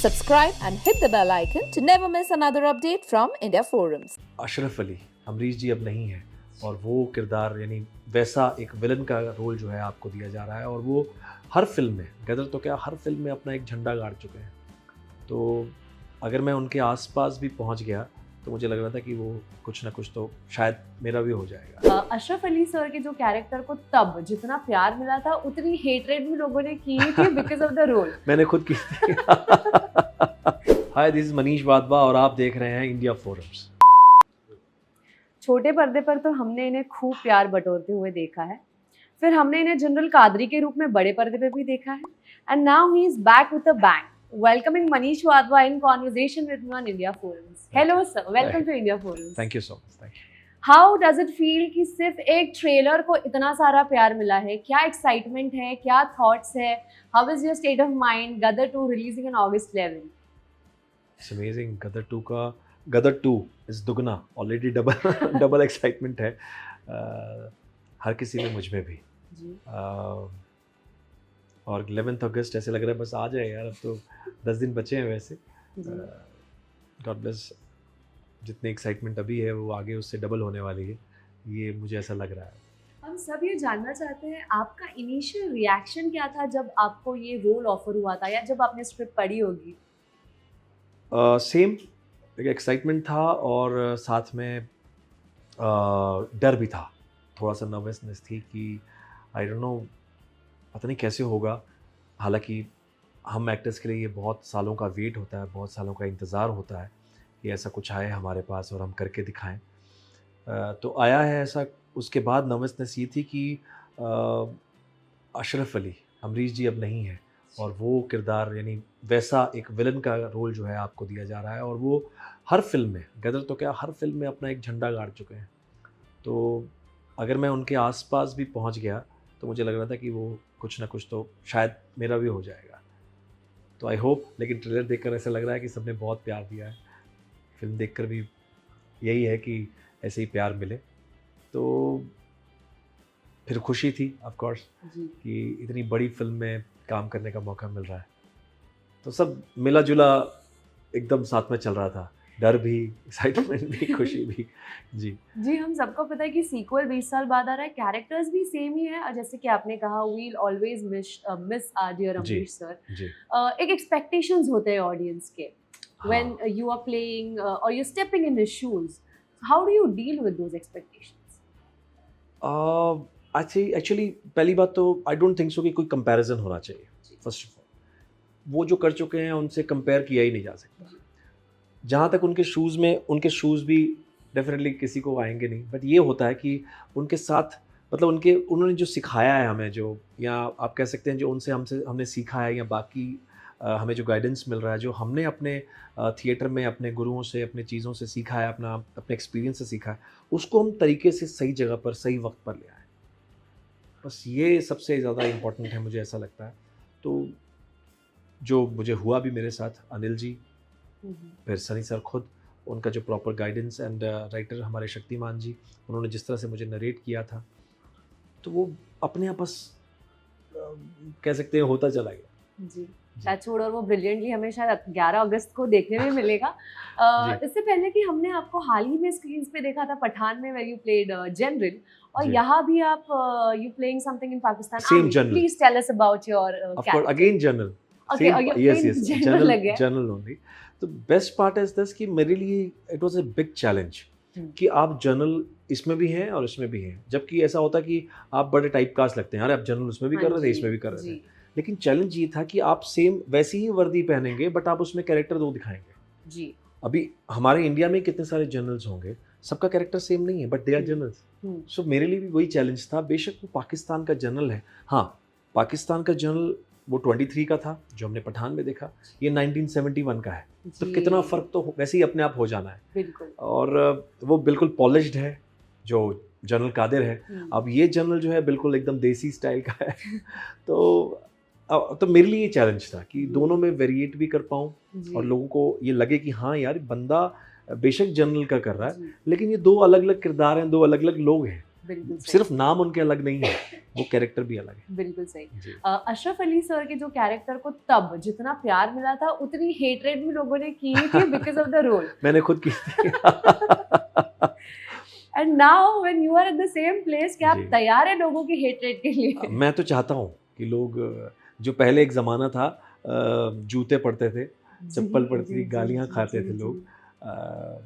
Subscribe and hit the bell icon to never miss another update from India Forums. Ashraf Ali Amrish जी अब नहीं है और वो किरदार यानी वैसा एक विलन का रोल जो है आपको दिया जा रहा है और वो हर फिल्म में गदर तो क्या हर फिल्म में अपना एक झंडा गाड़ चुके हैं। तो अगर मैं उनके आसपास भी पहुंच गया तो मुझे लग रहा था कि वो कुछ ना कुछ तो शायद मेरा भी हो जाएगा। अशरफ अली सर के जो कैरेक्टर को तब जितना प्यार मिला था उतनी हेटरेड भी लोगों ने की थी बिकॉज ऑफ द रोल। मैंने खुद की थी। हाय, दिस इज मनीष वाधवा और आप देख रहे हैं इंडिया फोरम्स। छोटे पर्दे पर तो हमने इन्हें खूब प्यार बटोरते हुए देखा है, फिर हमने इन्हें जनरल कादरी के रूप में बड़े पर्दे पे भी देखा है, and now he is back with a bang, welcoming Manish Wadhwa in conversation with me on India Forums. Hello sir, welcome to India Forums. Thank you so much. Thank you. How does it feel कि सिर्फ एक trailer को इतना सारा प्यार मिला है? क्या एक्साइटमेंट है, क्या थॉट्स है? How is your state of mind? Gadar 2 releasing on August 11. It's amazing. Gadar 2 is दुगना, ऑलरेडी डबल एक्साइटमेंट है हर किसी में, मुझ में भी। जी। और 11 अगस्त ऐसे लग रहा है बस आ जाए यार, अब तो 10 दिन बचे हैं वैसे। गॉड ब्लेस, जितनी एक्साइटमेंट अभी है वो आगे उससे डबल होने वाली है, ये मुझे ऐसा लग रहा है। हम सब ये जानना चाहते हैं आपका इनिशियल रिएक्शन क्या था जब आपको ये रोल ऑफर हुआ था या जब आपने स्क्रिप्ट पढ़ी होगी? सेम एक एक्साइटमेंट था और साथ में डर भी था, थोड़ा सा नर्वसनेस थी कि आई डोंट नो पता नहीं कैसे होगा। हालांकि हम एक्टर्स के लिए ये बहुत सालों का वेट होता है, बहुत सालों का इंतज़ार होता है कि ऐसा कुछ आए हमारे पास और हम करके दिखाएं। तो आया है ऐसा। उसके बाद नर्वसनेस ये थी कि अशरफ अली अमरीश जी अब नहीं है और वो किरदार यानी वैसा एक विलन का रोल जो है आपको दिया जा रहा है और वो हर फिल्म में गदर तो क्या हर फिल्म में अपना एक झंडा गाड़ चुके हैं। तो अगर मैं उनके आसपास भी पहुंच गया तो मुझे लग रहा था कि वो कुछ ना कुछ तो शायद मेरा भी हो जाएगा। तो आई होप, लेकिन ट्रेलर देखकर ऐसा लग रहा है कि सबने बहुत प्यार दिया है। फिल्म देखकर भी यही है कि ऐसे ही प्यार मिले। तो फिर खुशी थी ऑफ कोर्स कि इतनी बड़ी फिल्म में काम करने का मौका मिल रहा है। तो सब मिला जुला एकदम साथ में चल रहा था, डर भी, एक्साइटमेंट भी, खुशी भी। जी, हम सबको पता है कि सीक्वल 20 साल बाद आ रहा है, कैरेक्टर्स भी सेम ही है और जैसे कि आपने कहा we'll always miss dear Amrish sir. एक एक्सपेक्टेशंस होते हैं ऑडियंस के व्हेन यू आर प्लेइंग और you stepping in his shoes, how do you deal with those expectations? Actually पहली बात तो आई डोंट थिंक सो कि कोई कंपैरिजन होना चाहिए। फर्स्ट ऑफ ऑल वो जो कर चुके हैं उनसे कंपेयर किया ही नहीं जा सकता। जहाँ तक उनके शूज़ भी डेफिनेटली किसी को आएंगे नहीं, बट ये होता है कि उनके साथ मतलब उन्होंने जो सिखाया है हमें, जो या आप कह सकते हैं जो हमने सीखा है, या बाकी हमें जो गाइडेंस मिल रहा है, जो हमने अपने थिएटर में अपने गुरुओं से, अपने चीज़ों से सीखा है, अपने एक्सपीरियंस से सीखा है, उसको हम तरीके से सही जगह पर सही वक्त पर ले आए। बस ये सबसे ज़्यादा इम्पोर्टेंट है, मुझे ऐसा लगता है। तो जो मुझे हुआ भी मेरे साथ, अनिल जी, फिर सनी सर खुद, उनका जो प्रॉपर गाइडेंस एंड राइटर हमारे शक्तिमान जी, उन्होंने जिस तरह से मुझे नरेट किया था, तो वो अपने आप बस कह सकते हैं होता चला गया। जी, टचवुड, और वो ब्रिलियंटली हमें शायद 11 अगस्त को देखने में मिलेगा। इससे पहले कि हमने आपको हाल ही में स्क्रीन्स पे देखा था पठान में, वेयर यू प्लेड जनरल, और यहाँ भी आप you playing something in Pakistan. Same general. Please tell us about your character. Again general. Okay, general only. तो बेस्ट पार्ट इज दिस कि मेरे लिए it was a big challenge कि आप जनरल इसमें भी हैं और इसमें भी हैं, जबकि ऐसा होता है कि आप बड़े टाइप कास्ट लगते हैं, अरे आप जनरल उसमें भी कर रहे थे, इसमें भी कर रहे थे। लेकिन चैलेंज ये था कि आप सेम वैसी ही वर्दी पहनेंगे बट आप उसमें कैरेक्टर दो दिखाएंगे। जी, अभी हमारे इंडिया में कितने सारे जनरल्स होंगे, सबका कैरेक्टर सेम नहीं है बट दे आर जनरल्स। सो मेरे लिए भी वही चैलेंज था। बेशक वो पाकिस्तान का जनरल है, हाँ, पाकिस्तान का जनरल वो 23 का था जो हमने पठान में देखा, ये 1971 का है। तो कितना फ़र्क तो वैसे ही अपने आप हो जाना है। बिल्कुल। और वो बिल्कुल पॉलिश्ड है जो जनरल कादिर है। अब ये जनरल जो है बिल्कुल एकदम देसी स्टाइल का है। तो मेरे लिए ये चैलेंज था कि दोनों में वेरिएट भी कर पाऊँ और लोगों को ये लगे कि हाँ यार, बंदा बेशक जनरल का कर रहा है लेकिन ये दो अलग अलग किरदार हैं, दो अलग अलग लोग हैं। बिल्कुल सही। सिर्फ नाम उनके अलग नहीं है, वो कैरेक्टर भी अलग है। बिल्कुल सही। जी। अशरफ अली सर के जो कैरेक्टर को तब जितना प्यार मिला था उतनी हेटरेट भी लोगों ने की थी बिकॉज ऑफ द रोल। मैंने खुद की थी। And now when you are at the same place, क्या आप जी। तैयार है लोगों की हेटरेट के लिए? मैं तो चाहता हूँ कि लोग जो पहले एक ज़माना था, जूते पड़ते थे, चप्पल पड़ती थी, गालियाँ खाते थे लोग,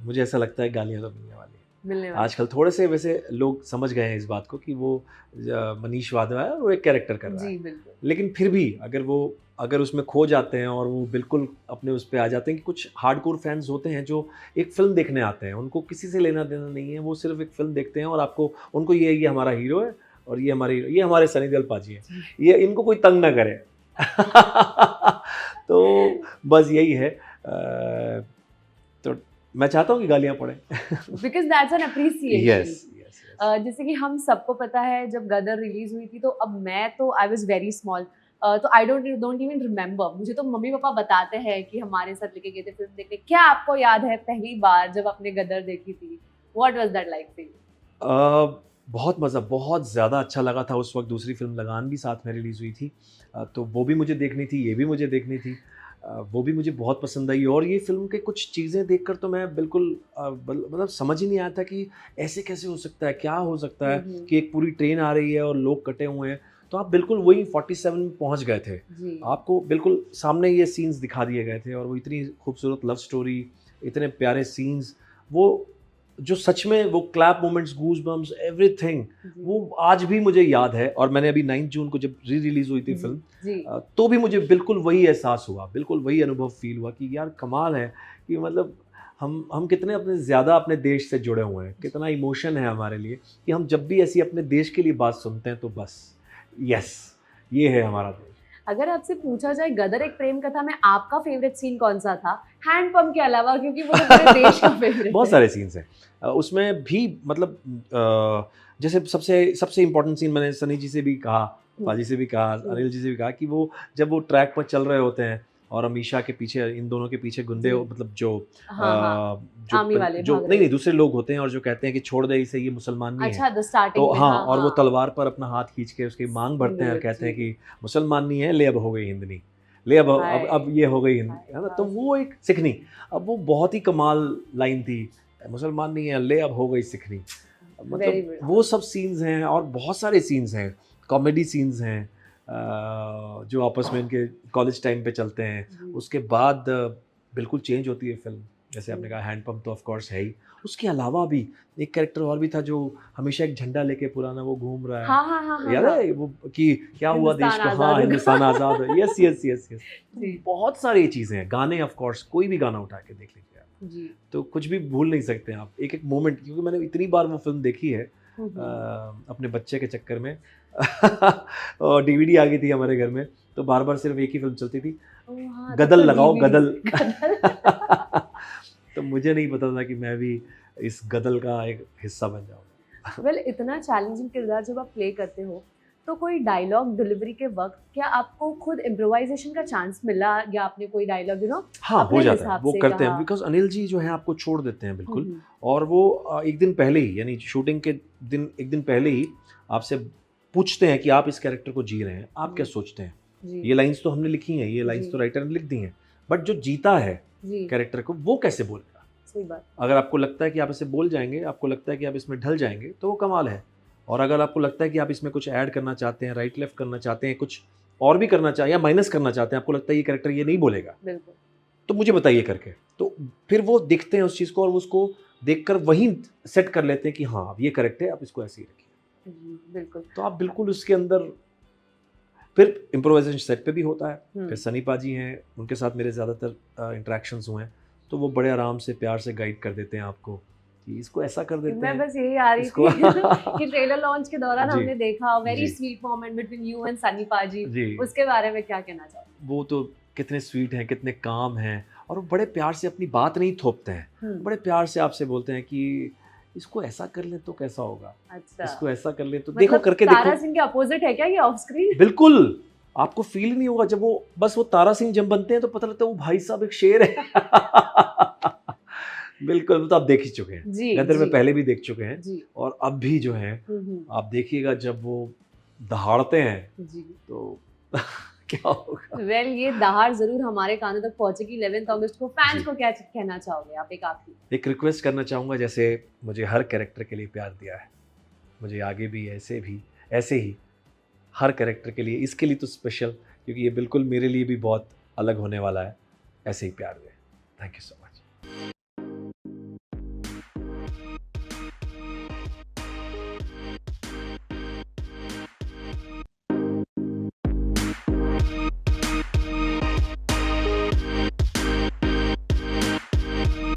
मुझे ऐसा लगता है गालियाँ तो मिलने वाली हैं। मिलने वाला। आजकल थोड़े से वैसे लोग समझ गए हैं इस बात को कि वो मनीष वाधवा है और वो एक कैरेक्टर कर रहा है, जी बिल्कुल। लेकिन फिर भी अगर उसमें खो जाते हैं और वो बिल्कुल अपने उस पे आ जाते हैं कि कुछ हार्डकोर फैंस होते हैं जो एक फिल्म देखने आते हैं, उनको किसी से लेना देना नहीं है, वो सिर्फ एक फिल्म देखते हैं और उनको ये हमारा हीरो है और ये हमारे सनी देओल पाजी है, ये इनको कोई तंग ना करे। तो बस यही है। तो मैं चाहता हूँ कि गालियाँ पड़े। Because that's an appreciation. Yes. जैसे कि हम सबको पता है जब गदर रिलीज हुई थी, तो अब मैं तो आई वाज वेरी स्मॉल, तो आई डोंट इवन रिमेम्बर। मुझे तो मम्मी पापा बताते हैं कि हमारे साथ लेके गए थे फिल्म देखने। क्या आपको याद है पहली बार जब आपने गदर देखी थी? What was that like for you? बहुत मज़ा, बहुत ज़्यादा अच्छा लगा था। उस वक्त दूसरी फिल्म लगान भी साथ में रिलीज़ हुई थी, तो वो भी मुझे देखनी थी, ये भी मुझे देखनी थी। वो भी मुझे बहुत पसंद आई और ये फ़िल्म के कुछ चीज़ें देखकर तो मैं बिल्कुल मतलब समझ ही नहीं आया था कि ऐसे कैसे हो सकता है, क्या हो सकता है कि एक पूरी ट्रेन आ रही है और लोग कटे हुए हैं। तो आप बिल्कुल वही 47 में पहुंच गए थे, जी। आपको बिल्कुल सामने ये सीन्स दिखा दिए गए थे और वो इतनी खूबसूरत लव स्टोरी, इतने प्यारे सीन्स, वो जो सच में वो clap moments, goose bumps, everything, वो आज भी मुझे याद है। और मैंने अभी 9 जून को जब रिलीज़ हुई थी फिल्म, जी। तो भी मुझे बिल्कुल वही एहसास हुआ, बिल्कुल वही अनुभव फील हुआ कि यार कमाल है कि मतलब हम कितने ज़्यादा अपने देश से जुड़े हुए हैं, कितना इमोशन है हमारे लिए कि हम जब भी ऐसी अपने देश के लिए बात सुनते हैं तो बस यस, ये है हमारा देश। अगर आपसे पूछा जाए गदर एक प्रेम कथा में आपका फेवरेट सीन कौन सा था, हैंडपंप के अलावा, क्योंकि वो तो पूरे देश का फेवरेट बहुत है। सारे सीन्स हैं उसमें भी, मतलब जैसे सबसे इम्पोर्टेंट सीन मैंने सनी जी से भी कहा, पाजी से भी कहा, अनिल जी से भी कहा कि वो जब वो ट्रैक पर चल रहे होते हैं और अमीषा के पीछे, इन दोनों के पीछे गुंडे, जी। मतलब जो आर्मी वाले जो भाग रहे नहीं दूसरे लोग होते हैं और जो कहते हैं कि छोड़ दे इसे, ये मुसलमान नहीं है। अच्छा, द स्टार्टिंग तो में। हाँ, और वो तलवार पर अपना हाथ खींच के उसकी मांग भरते हैं और कहते हैं जी। कि मुसलमान नहीं है, ले अब हो गई हिंदनी, ले अब ये हो गई हिंदी, है ना। तो वो एक सिखनी, अब वो बहुत ही कमाल लाइन थी, मुसलमान नहीं है, ले अब हो गई सिखनी। मतलब वो सब सीन्स हैं और बहुत सारे सीन्स हैं, कॉमेडी सीन्स हैं जो आपस में इनके कॉलेज टाइम पे चलते हैं। उसके बाद बिल्कुल चेंज होती है फिल्म, जैसे आपने कहा हैंडपंप तो ऑफ कोर्स है ही, उसके अलावा भी एक कैरेक्टर और भी था जो हमेशा एक झंडा लेके पुराना वो घूम रहा है। हाँ, याद है वो कि क्या हुआ देश को, हाँ हिंदुस्तान आज़ाद है। Yes yes yes yes. बहुत सारी चीज़ें हैं, गाने ऑफ कोर्स, कोई भी गाना उठा के देख लीजिए आप, जी। तो कुछ भी भूल नहीं सकते आप, एक एक मोमेंट, क्योंकि मैंने इतनी बार वो फिल्म देखी है अपने बच्चे के चक्कर में। और डीवीडी आ गई थी हमारे घर में, तो बार बार सिर्फ एक ही फिल्म चलती थी, गदल लगाओ गदल। तो मुझे नहीं पता था कि मैं भी इस गदल का एक हिस्सा बन जाऊँ। वेल, इतना चैलेंजिंग किरदार जब आप प्ले करते हो, तो कोई डायलॉग डिलीवरी के वक्त क्या आपको खुद इम्प्रोवाइजेशन का चांस मिला, या आपने कोई डायलॉग हाँ हो जाता है, वो करते हैं, बिकॉज अनिल जी जो है आपको छोड़ देते हैं बिल्कुल, और वो एक दिन पहले ही, यानी शूटिंग के दिन एक दिन पहले ही आपसे पूछते हैं कि आप इस कैरेक्टर को जी रहे हैं, आप क्या सोचते हैं, ये लाइंस तो हमने लिखी हैं, ये लाइंस तो राइटर ने लिख दी हैं, बट जो जीता है कैरेक्टर को वो कैसे बोलेगा। सही बात। अगर आपको लगता है कि आप इसे बोल जाएंगे, आपको लगता है कि आप इसमें ढल जाएंगे, तो वो कमाल है। और अगर आपको लगता है कि आप इसमें कुछ ऐड करना चाहते हैं, राइट लेफ्ट करना चाहते हैं, कुछ और भी करना चाहते हैं या माइनस करना चाहते हैं, आपको लगता है ये कैरेक्टर ये नहीं बोलेगा, बिल्कुल, तो मुझे बताइए करके, तो फिर वो देखते हैं उस चीज़ को और उसको देखकर वहीं सेट कर लेते हैं कि हाँ अब ये करेक्ट है, आप इसको ऐसे ही रखिए। बिल्कुल। तो आप बिल्कुल उसके अंदर, फिर इम्प्रोवाइजेशन सेट पे भी होता है। फिर सनी पाजी हैं, उनके साथ मेरे ज़्यादातर इंटरेक्शंस हुए हैं, तो वो बड़े आराम से प्यार से गाइड कर देते हैं आपको कि इसको ऐसा कर देते हैं। मैं बस यही आ रही थी कि ट्रेलर लॉन्च के दौरान हमने देखा very sweet moment between you and Sunny पाजी, उसके बारे में क्या कहना चाहोगे? वो तो कितने स्वीट हैं, कितने काम हैं, और वो बड़े प्यार से अपनी बात नहीं थोपते हैं, बड़े प्यार से आपसे बोलते हैं कि इसको ऐसा कर ले तो कैसा होगा, अच्छा इसको ऐसा कर ले तो मतलब देखो करके देखो। तारा सिंह के अपोजिट है क्या ये ऑफ स्क्रीन? बिल्कुल, आपको फील नहीं होगा जब वो तारा सिंह जब बनते हैं तो पता लगता है वो भाई साहब एक शेर है। बिल्कुल, वो तो आप देख ही चुके हैं। जी गदर में जी पहले भी देख चुके हैं जी और अब भी जो है आप देखिएगा जब वो दहाड़ते हैं जी तो क्या होगा। वेल ये दहाड़ जरूर हमारे कानों तक पहुंचेगी 11 अगस्त को। फैंस जी। को क्या कहना चाहोगे आप, एक आखिरी? एक रिक्वेस्ट करना चाहूँगा, जैसे मुझे हर कैरेक्टर के लिए प्यार दिया है, मुझे आगे भी ऐसे ही हर कैरेक्टर के लिए, इसके लिए तो स्पेशल, क्योंकि ये बिल्कुल मेरे लिए भी बहुत अलग होने वाला है, ऐसे ही प्यार दें। Thank you so much.